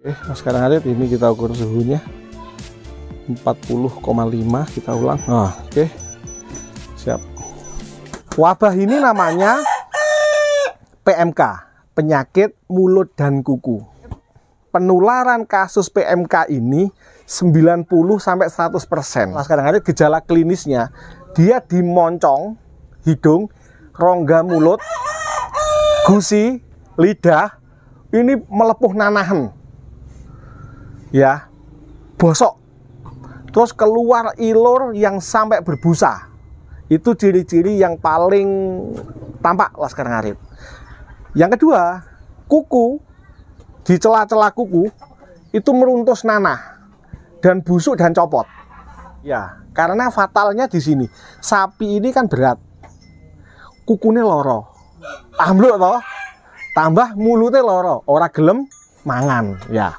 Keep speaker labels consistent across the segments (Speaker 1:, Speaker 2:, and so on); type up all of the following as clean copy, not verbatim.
Speaker 1: Nah sekarang ini kita ukur suhunya 40,5, kita ulang. Oke. Siap. Wabah ini namanya PMK, penyakit mulut dan kuku. Penularan kasus PMK ini 90-100%. Nah sekarang gejala klinisnya dia di moncong, hidung, rongga mulut, gusi, lidah, ini melepuh nanahan. Ya, bosok, terus keluar ilur yang sampai berbusa. Itu ciri-ciri yang paling tampak Laskar Ngarit. Yang kedua, kuku, di celah-celah kuku itu meruntus nanah dan busuk dan copot. Ya, karena fatalnya di sini, sapi ini kan berat, kukunya loro, ambluk toh, tambah mulutnya loro, ora gelem mangan. Ya.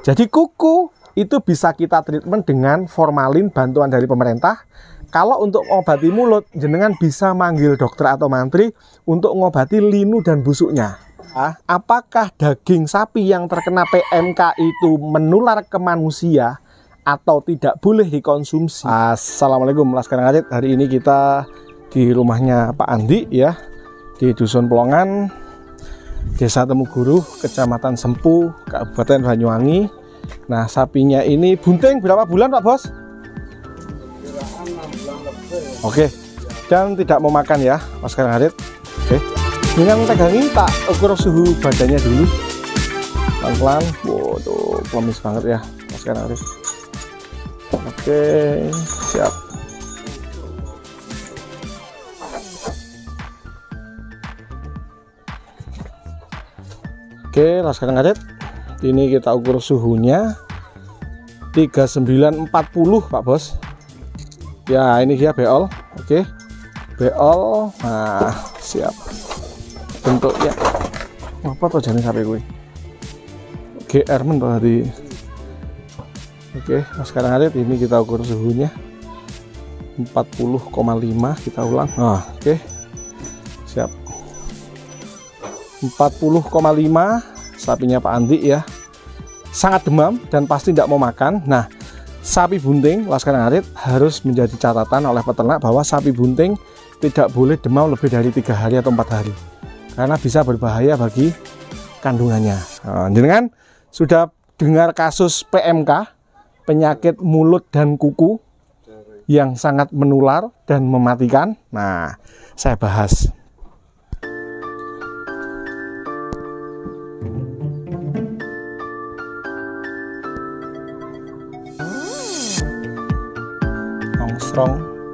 Speaker 1: Jadi kuku itu bisa kita treatment dengan formalin bantuan dari pemerintah. Kalau untuk mengobati mulut, jenengan bisa manggil dokter atau mantri untuk mengobati linu dan busuknya. Apakah daging sapi yang terkena PMK itu menular ke manusia atau tidak boleh dikonsumsi? Assalamualaikum Laskar Ngarit. Hari ini kita di rumahnya Pak Andi ya, di Dusun Pelongan, Desa Temuguru, Kecamatan Sempu, Kabupaten Banyuwangi. Nah, sapinya ini bunting berapa bulan Pak Bos? 6 bulan lebih. Oke. Dan tidak mau makan ya, Laskar Ngarit. Oke. Dengan pegangi tak ukur suhu badannya dulu. Pelan-pelan. Waduh, klemis banget ya, Laskar Ngarit. Oke, siap. Oke, Laskar Ngarit, ini kita ukur suhunya 3940 Pak Bos. Ya, ini dia beol. Oke, beol. Nah, siap. Bentuknya apa tuh jenis sapi gue? GR men tadi. Oke, Laskar Ngarit, ini kita ukur suhunya 40,5, kita ulang. Oke, siap. 40,5, sapinya Pak Andi ya, sangat demam dan pasti tidak mau makan. Nah, sapi bunting Laskar Ngarit harus menjadi catatan oleh peternak bahwa sapi bunting tidak boleh demam lebih dari 3 hari atau 4 hari karena bisa berbahaya bagi kandungannya. Jenengan sudah dengar kasus PMK, penyakit mulut dan kuku yang sangat menular dan mematikan. Nah, saya bahas.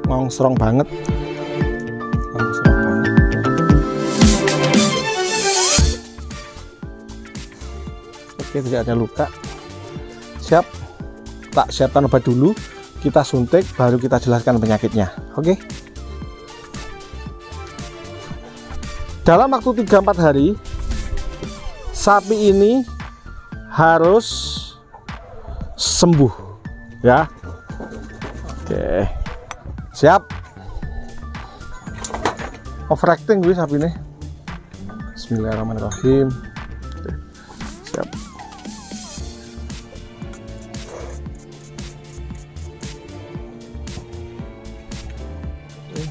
Speaker 1: Ngongsrong banget, Oke, tidak ada luka. Siap, tak siapkan obat dulu, kita suntik baru kita jelaskan penyakitnya. Oke, dalam waktu 3-4 hari sapi ini harus sembuh ya. Oke, siap. Overacting gue sapi ini. Bismillahirrahmanirrahim. Oke, siap. Oke.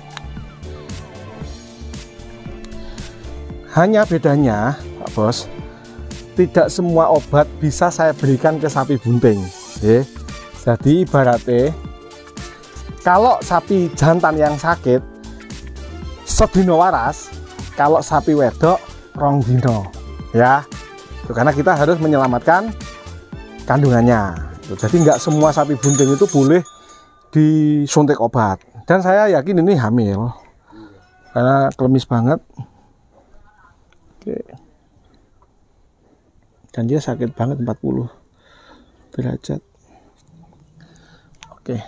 Speaker 1: Hanya bedanya Pak Bos, tidak semua obat bisa saya berikan ke sapi bunting. Oke. Jadi ibaratnya kalau sapi jantan yang sakit sedino waras, kalau sapi wedok rong dino ya. Karena kita harus menyelamatkan kandungannya. Jadi nggak semua sapi bunting itu boleh disuntik obat. Dan saya yakin ini hamil karena klemis banget. Oke. Dan dia sakit banget 40 derajat. Oke.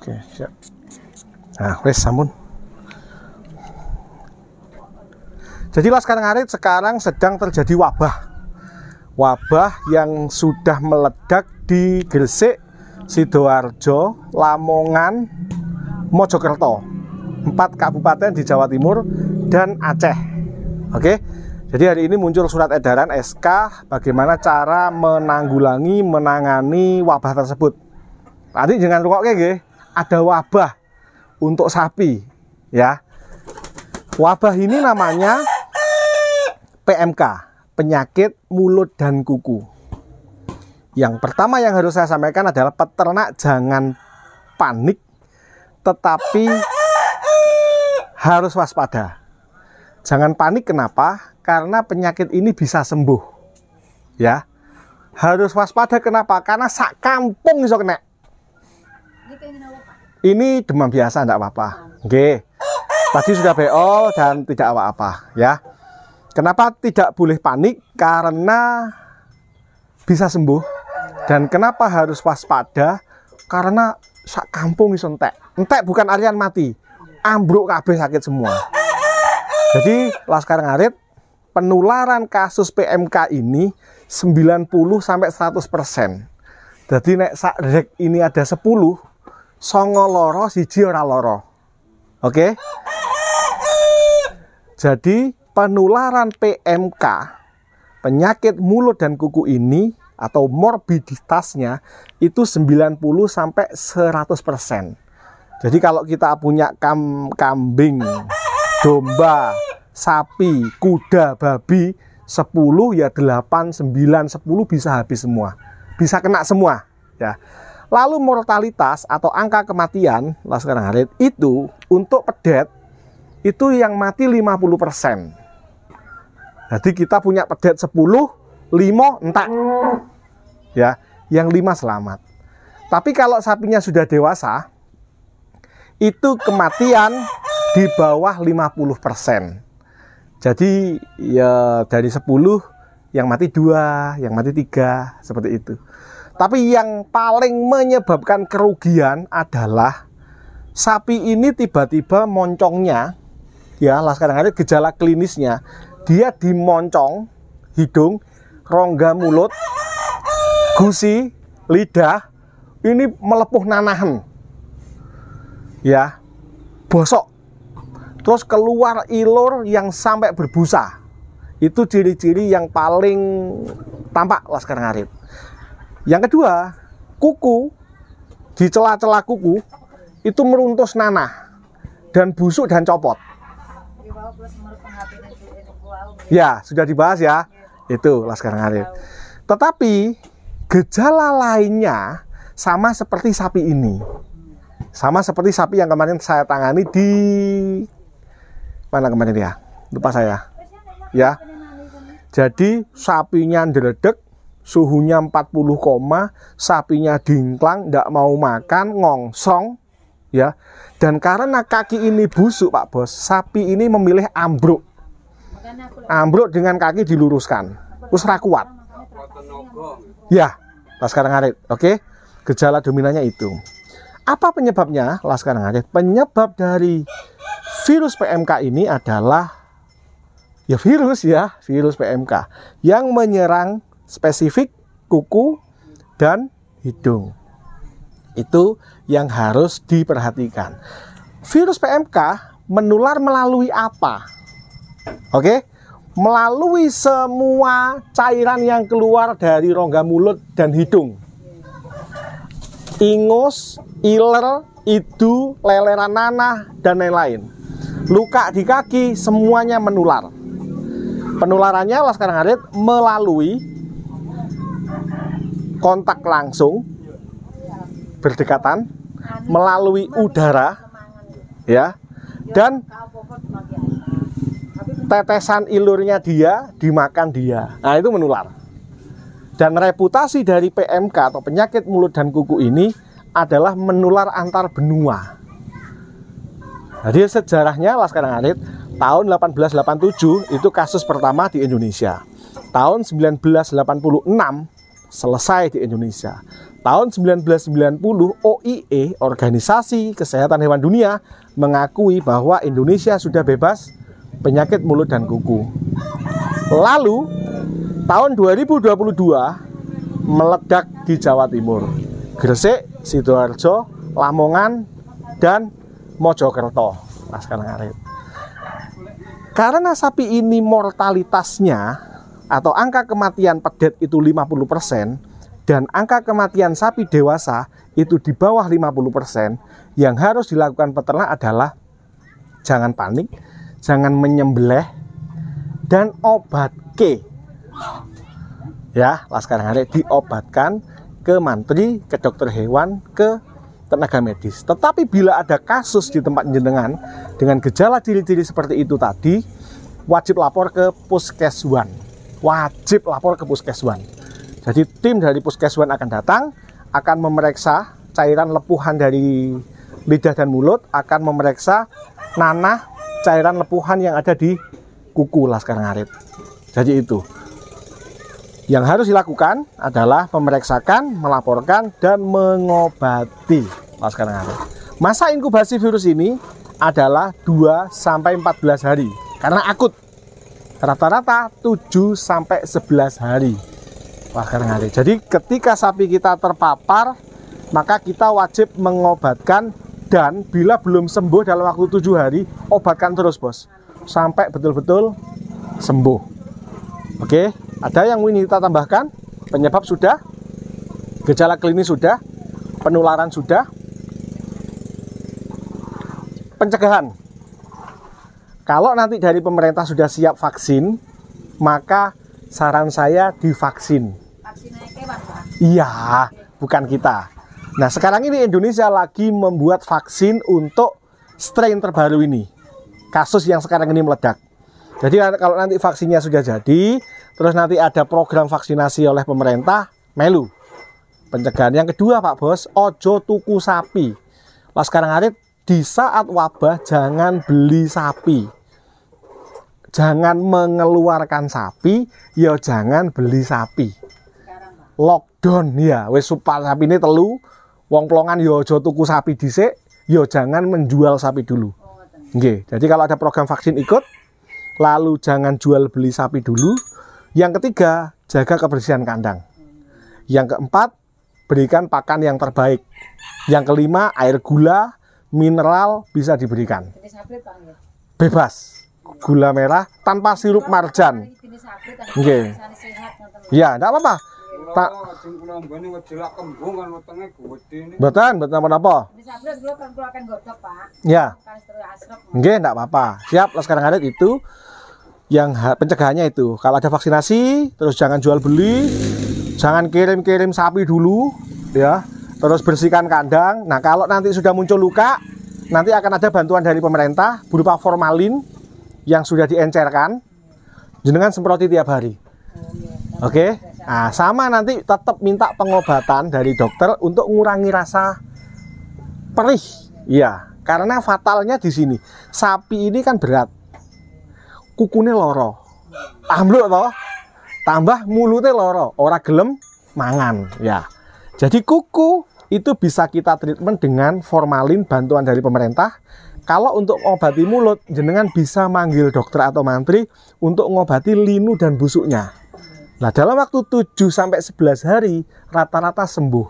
Speaker 1: Oke, siap. Nah, wes sampun. Jadi Laskar Ngarit sekarang sedang terjadi wabah yang sudah meledak di Gresik, Sidoarjo, Lamongan, Mojokerto. 4 kabupaten di Jawa Timur dan Aceh. Oke. Jadi hari ini muncul surat edaran SK bagaimana cara menangani wabah tersebut. Tadi jangan rungok nggih, ada wabah untuk sapi ya. Wabah ini namanya PMK, penyakit mulut dan kuku. Yang pertama yang harus saya sampaikan adalah peternak jangan panik, tetapi harus waspada. Jangan panik, kenapa? Karena penyakit ini bisa sembuh. Ya. Harus waspada, kenapa? Karena sak kampung iso kena. Ini demam biasa, enggak apa-apa. Oke. Tadi sudah BO dan tidak apa-apa, ya. Kenapa tidak boleh panik? Karena bisa sembuh. Dan kenapa harus waspada? Karena sak kampung iso entek. Entek bukan artian mati. Ambruk kabeh sakit semua. Jadi Laskar Ngarit, penularan kasus PMK ini 90-100%. Jadi nek sak rek ini ada 10, 9 loro, 1 ora loro. Oke? Jadi penularan PMK, penyakit mulut dan kuku ini atau morbiditasnya itu 90-100%. Jadi kalau kita punya kambing, domba, sapi, kuda, babi 10 ya 8, 9, 10 bisa habis semua. Bisa kena semua ya. Lalu mortalitas atau angka kematian Laskar Ngarit itu untuk pedet itu yang mati 50%. Jadi kita punya pedet 10, 5 entak. Ya, yang 5 selamat. Tapi kalau sapinya sudah dewasa itu kematian di bawah 50%. Jadi ya dari 10 yang mati 2, yang mati 3, seperti itu. Tapi yang paling menyebabkan kerugian adalah sapi ini tiba-tiba moncongnya, ya Laskar Ngarit gejala klinisnya, dia dimoncong hidung, rongga mulut, gusi, lidah, ini melepuh nanahan. Ya, bosok. Terus keluar ilur yang sampai berbusa. Itu ciri-ciri yang paling tampak Laskar Ngarit. Yang kedua, kuku, di celah-celah kuku itu meruntus nanah dan busuk dan copot. Ya, sudah dibahas ya. Itu Laskar Ngarit. Tetapi gejala lainnya sama seperti sapi ini. Sama seperti sapi yang kemarin saya tangani di mana kemarin ya? Lupa saya. Ya. Jadi sapinya nderedek, suhunya 40, sapinya dingklang, tidak mau makan, ngongsong, ya. Dan karena kaki ini busuk, Pak Bos, sapi ini memilih ambruk. Ambruk dengan kaki diluruskan. Terus ra kuat. Ya, Laskar Ngarit. Oke. Gejala dominannya itu. Apa penyebabnya Laskar Ngarit? Penyebab dari virus PMK ini adalah ya virus PMK yang menyerang spesifik kuku dan hidung. Itu yang harus diperhatikan. Virus PMK menular melalui apa? Oke? Melalui semua cairan yang keluar dari rongga mulut dan hidung. Ingus, iler, idu, leleran nanah, dan lain-lain. Luka di kaki, semuanya menular. Penularannya Laskar Ngarit melalui kontak langsung, berdekatan, melalui udara, ya, dan tetesan ilurnya dia, dimakan dia. Nah, itu menular. Dan reputasi dari PMK atau penyakit mulut dan kuku ini adalah menular antar benua. Jadi sejarahnya Laskar Ngarit tahun 1887 itu kasus pertama di Indonesia. Tahun 1986 selesai di Indonesia. Tahun 1990 OIE, Organisasi Kesehatan Hewan Dunia, mengakui bahwa Indonesia sudah bebas penyakit mulut dan kuku. Lalu tahun 2022 meledak di Jawa Timur. Gresik, Sidoarjo, Lamongan, dan Mojokerto. Laskar Ngarit. Karena sapi ini mortalitasnya atau angka kematian pedet itu 50% dan angka kematian sapi dewasa itu di bawah 50%, yang harus dilakukan peternak adalah jangan panik, jangan menyembelih, dan obatke. Ya, Laskar Ngarit diobatkan ke mantri, ke dokter hewan, ke tenaga medis. Tetapi bila ada kasus di tempat jenengan dengan gejala ciri-ciri seperti itu tadi, wajib lapor ke Puskeswan. Wajib lapor ke Puskeswan. Jadi tim dari Puskeswan akan datang, akan memeriksa cairan lepuhan dari lidah dan mulut, akan memeriksa nanah cairan lepuhan yang ada di kuku Laskar Ngarit. Jadi itu yang harus dilakukan adalah memeriksakan, melaporkan, dan mengobati Laskar Ngarit. Masa inkubasi virus ini adalah 2-14 hari karena akut. Rata-rata 7-11 hari Laskar Ngarit. Jadi ketika sapi kita terpapar, maka kita wajib mengobatkan, dan bila belum sembuh dalam waktu 7 hari, obatkan terus bos sampai betul-betul sembuh. Oke, ada yang ingin kita tambahkan? Penyebab sudah, gejala klinis sudah, penularan sudah, pencegahan. Kalau nanti dari pemerintah sudah siap vaksin, maka saran saya divaksin.
Speaker 2: Vaksinnya hewan, Pak?
Speaker 1: Iya, bukan kita. Nah, sekarang ini Indonesia lagi membuat vaksin untuk strain terbaru ini. Kasus yang sekarang ini meledak. Jadi kalau nanti vaksinnya sudah jadi, terus nanti ada program vaksinasi oleh pemerintah, melu. Pencegahan yang kedua Pak Bos, ojo tuku sapi. Laskar Ngarit di saat wabah jangan beli sapi. Jangan mengeluarkan sapi, ya jangan beli sapi. Lockdown ya, wis supaya sapi ini telu, wong plongan ya ojo tuku sapi dhisik, ya jangan menjual sapi dulu. Nggih, jadi kalau ada program vaksin ikut, lalu jangan jual beli sapi dulu. Yang ketiga, jaga kebersihan kandang. Yang keempat, berikan pakan yang terbaik. Yang kelima, air gula, mineral bisa diberikan. Bebas. Gula merah tanpa sirup marjan. Nggih. Ya, enggak apa-apa. Tak. Betul apa-apa. Ya. Nggih, enggak apa-apa. Siap, Laskar Ngarit itu yang pencegahannya itu. Kalau ada vaksinasi, terus jangan jual beli, jangan kirim-kirim sapi dulu, ya. Terus bersihkan kandang. Nah, kalau nanti sudah muncul luka, nanti akan ada bantuan dari pemerintah berupa formalin yang sudah diencerkan. Jenengan semproti tiap hari. Oke. Nah, sama nanti tetap minta pengobatan dari dokter untuk mengurangi rasa perih. Iya, karena fatalnya di sini. Sapi ini kan berat. Kukunya loro. Ambluk toh. Tambah mulutnya loro, ora gelem mangan, ya. Jadi kuku itu bisa kita treatment dengan formalin bantuan dari pemerintah. Kalau untuk mengobati mulut, jenengan bisa manggil dokter atau mantri untuk mengobati linu dan busuknya. Nah, dalam waktu 7-11 hari rata-rata sembuh.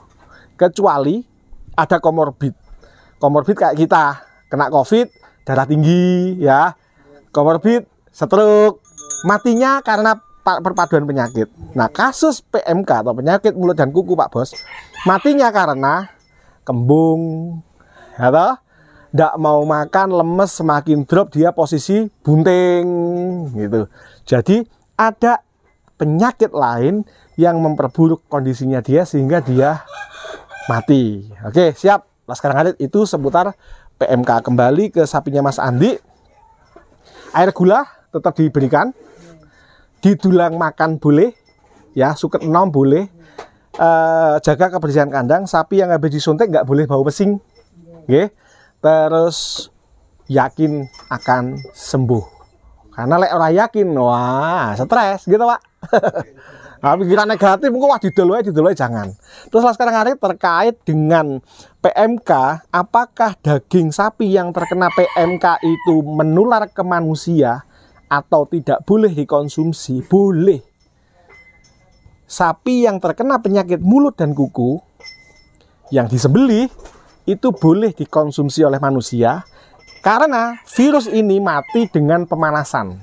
Speaker 1: Kecuali ada komorbid. Komorbid kayak kita, kena COVID, darah tinggi, ya. Komorbid, stroke, matinya karena perpaduan penyakit. Nah, kasus PMK atau penyakit mulut dan kuku Pak Bos, matinya karena kembung, ya, nggak mau makan, lemes, semakin drop, dia posisi bunting, gitu. Jadi ada penyakit lain yang memperburuk kondisinya dia sehingga dia mati. Oke, siap. Laskar Ngarit itu seputar PMK. Kembali ke sapinya Mas Andi. Air gula tetap diberikan. Didulang makan boleh, ya, suket enom boleh. Jaga kebersihan kandang. Sapi yang habis disuntik nggak boleh bau pesing. Oke. Terus yakin akan sembuh. Karena lek ora yakin, wah, stres gitu, Pak. Nah, pikiran negatif mungkin wah didol wae jangan. Terus Laskar Ngarit terkait dengan PMK, apakah daging sapi yang terkena PMK itu menular ke manusia atau tidak boleh dikonsumsi? Boleh. Sapi yang terkena penyakit mulut dan kuku yang disembelih itu boleh dikonsumsi oleh manusia Karena virus ini mati dengan pemanasan.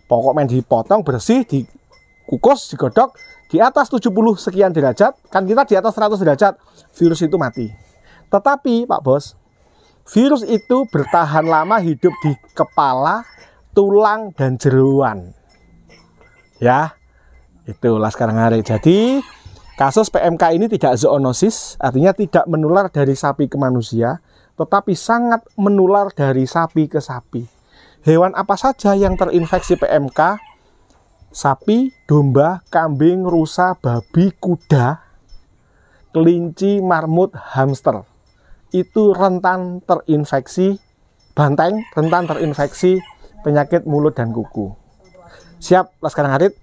Speaker 1: Pokoknya dipotong bersih, dikukus, digodok di atas 70 sekian derajat, kan kita di atas 100 derajat, virus itu mati. Tetapi Pak Bos, virus itu bertahan lama hidup di kepala, tulang, dan jeroan. Ya, itulah sekarang hari. Jadi kasus PMK ini tidak zoonosis, artinya tidak menular dari sapi ke manusia, tetapi sangat menular dari sapi ke sapi. Hewan apa saja yang terinfeksi PMK? Sapi, domba, kambing, rusa, babi, kuda, kelinci, marmut, hamster. Itu rentan terinfeksi, banteng, rentan terinfeksi penyakit mulut dan kuku. Siap, Laskar Ngarit.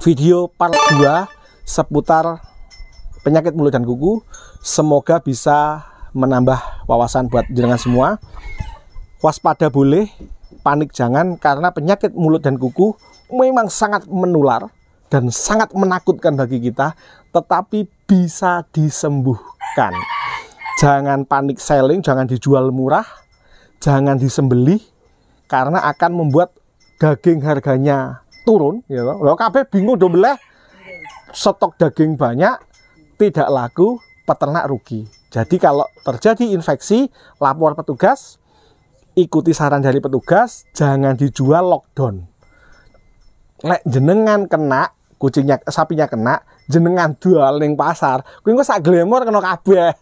Speaker 1: Video part 2 seputar penyakit mulut dan kuku. Semoga bisa menambah wawasan buat jenengan semua. Waspada boleh, panik jangan, karena penyakit mulut dan kuku memang sangat menular dan sangat menakutkan bagi kita, tetapi bisa disembuhkan. Jangan panik selling, jangan dijual murah, jangan disembelih, karena akan membuat daging harganya turun. Ya, loh, kabeh bingung do beleh, stok daging banyak, tidak laku, peternak rugi. Jadi kalau terjadi infeksi, lapor petugas, ikuti saran dari petugas, jangan dijual lockdown. Lek jenengan kena, kucingnya, sapinya kena, jenengan jual ning pasar, kuwi engko sak glemor kena kabeh.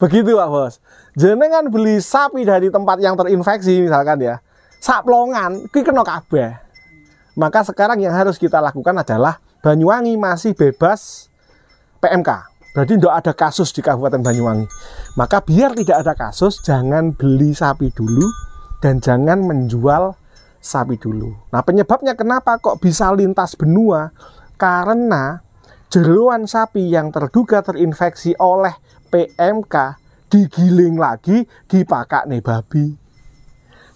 Speaker 1: Begitu Pak Bos. Jenengan beli sapi dari tempat yang terinfeksi misalkan ya, sak plongan kuwi kena kabeh. Maka sekarang yang harus kita lakukan adalah Banyuwangi masih bebas PMK. Berarti tidak ada kasus di Kabupaten Banyuwangi. Maka biar tidak ada kasus, jangan beli sapi dulu dan jangan menjual sapi dulu. Nah, penyebabnya kenapa kok bisa lintas benua? Karena jeroan sapi yang terduga terinfeksi oleh PMK digiling lagi, dipakai nih babi.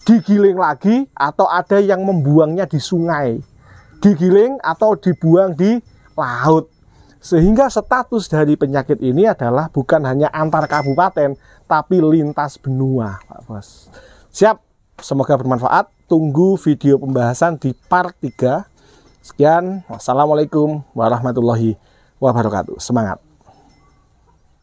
Speaker 1: Digiling lagi atau ada yang membuangnya di sungai. Digiling atau dibuang di laut. Sehingga status dari penyakit ini adalah bukan hanya antar kabupaten, tapi lintas benua, Pak Bos. Siap, semoga bermanfaat. Tunggu video pembahasan di part 3. Sekian, wassalamualaikum warahmatullahi wabarakatuh. Semangat.